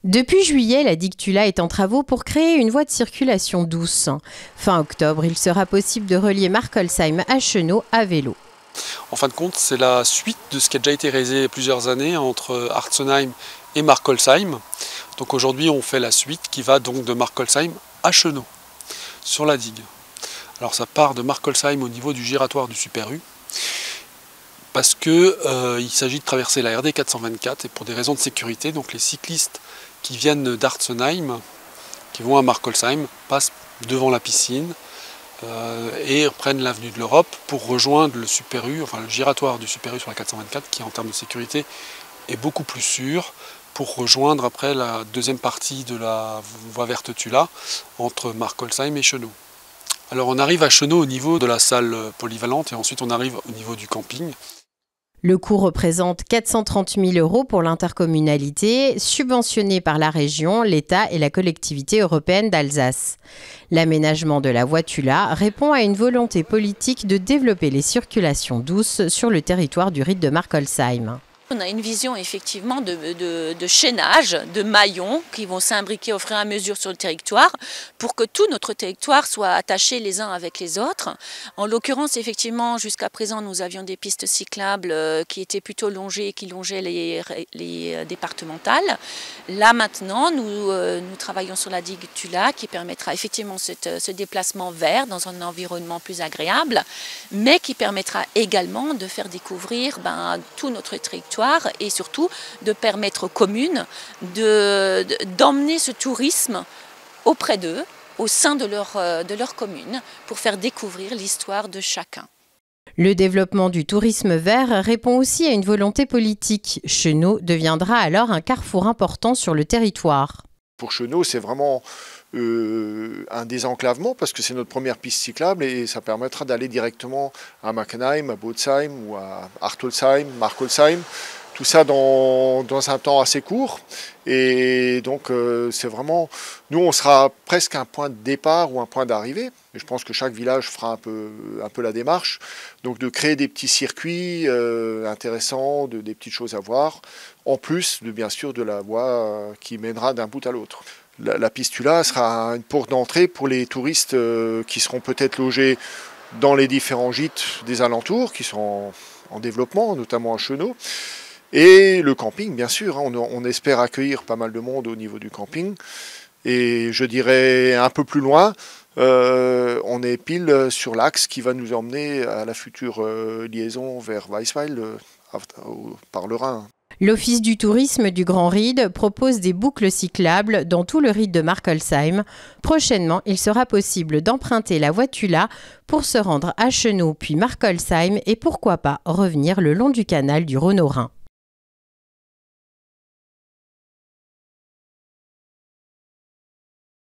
Depuis juillet, la digue Tula est en travaux pour créer une voie de circulation douce. Fin octobre, il sera possible de relier Markolsheim à Chenaux à vélo. En fin de compte, c'est la suite de ce qui a déjà été réalisé il y a plusieurs années entre Artzenheim et Markolsheim. Donc aujourd'hui, on fait la suite qui va donc de Markolsheim à Chenaux, sur la digue. Alors ça part de Markolsheim au niveau du giratoire du Super U, parce qu'il s'agit de traverser la RD 424 et pour des raisons de sécurité, donc les cyclistes qui viennent d'Artzenheim, qui vont à Markolsheim, passent devant la piscine et reprennent l'avenue de l'Europe pour rejoindre le Super U, enfin le giratoire du Super U sur la 424 qui en termes de sécurité est beaucoup plus sûr, pour rejoindre après la deuxième partie de la voie verte Tula entre Markolsheim et Chenaux. Alors on arrive à Chenaux au niveau de la salle polyvalente et ensuite on arrive au niveau du camping. Le coût représente 430 000 € pour l'intercommunalité, subventionné par la région, l'État et la collectivité européenne d'Alsace. L'aménagement de la voie Tula répond à une volonté politique de développer les circulations douces sur le territoire du rite de Markolsheim. On a une vision effectivement de chaînage, de maillons qui vont s'imbriquer au fur et à mesure sur le territoire pour que tout notre territoire soit attaché les uns avec les autres. En l'occurrence, effectivement, jusqu'à présent, nous avions des pistes cyclables qui étaient plutôt longées, qui longeaient les départementales. Là maintenant, nous travaillons sur la digue Tula qui permettra effectivement ce déplacement vert dans un environnement plus agréable, mais qui permettra également de faire découvrir tout notre territoire et surtout de permettre aux communes d'emmener ce tourisme auprès d'eux, au sein de leur commune, pour faire découvrir l'histoire de chacun. Le développement du tourisme vert répond aussi à une volonté politique. Chenaux deviendra alors un carrefour important sur le territoire. Pour Chenaux, c'est vraiment un désenclavement parce que c'est notre première piste cyclable et ça permettra d'aller directement à Mackenheim, à Botzheim ou à Artolsheim, Markolsheim, tout ça dans un temps assez court. Et donc c'est vraiment, nous on sera presque un point de départ ou un point d'arrivée. Je pense que chaque village fera un peu la démarche, donc de créer des petits circuits intéressants, des petites choses à voir, en plus de bien sûr de la voie qui mènera d'un bout à l'autre. La piste Tula sera une porte d'entrée pour les touristes qui seront peut-être logés dans les différents gîtes des alentours, qui sont en développement, notamment à Chenaux. Et le camping, bien sûr, on espère accueillir pas mal de monde au niveau du camping. Et je dirais un peu plus loin, on est pile sur l'axe qui va nous emmener à la future liaison vers Weisweil par le Rhin. L'Office du tourisme du Grand Ride propose des boucles cyclables dans tout le ride de Markolsheim. Prochainement, il sera possible d'emprunter la voie Tula pour se rendre à Chenaux puis Markolsheim et pourquoi pas revenir le long du canal du Rhône au Rhin.